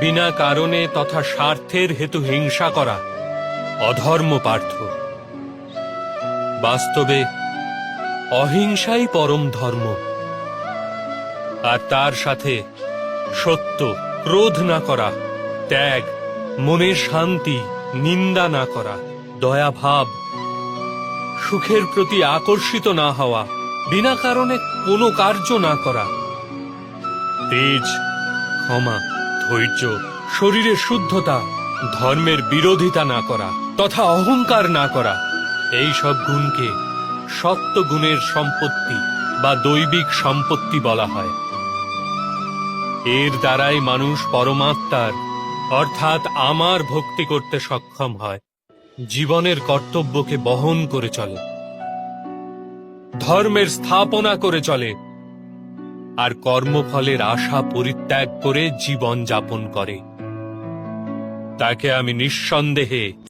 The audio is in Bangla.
বিনা কারণে তথা স্বার্থের হেতু হিংসা করা অধর্ম পার্থ। বাস্তবে অহিংসাই পরম ধর্ম, আর তার সাথে সত্য, ক্রোধ না করা, ত্যাগ, মনের শান্তি, নিন্দা না করা, দয়াভাব, সুখের প্রতি আকর্ষিত না হওয়া, বিনা কারণে কোনো কার্য না করা, তেজ, ক্ষমা, ধৈর্য, শরীরের শুদ্ধতা, ধর্মের বিরোধিতা না করা তথা অহংকার না করা, এই সব গুণকে সত্য গুণের সম্পত্তি বা দৈবিক সম্পত্তি বলা হয়। এর দ্বারাই মানুষ পরমাত্মার অর্থাৎ আমার ভক্তি করতে সক্ষম হয়, জীবনের কর্তব্যকে বহন করে চলে, ধর্মের স্থাপনা করে চলে, আর কর্মফলের আশা পরিত্যাগ করে জীবন যাপন করে। তাকে আমি নিঃসন্দেহে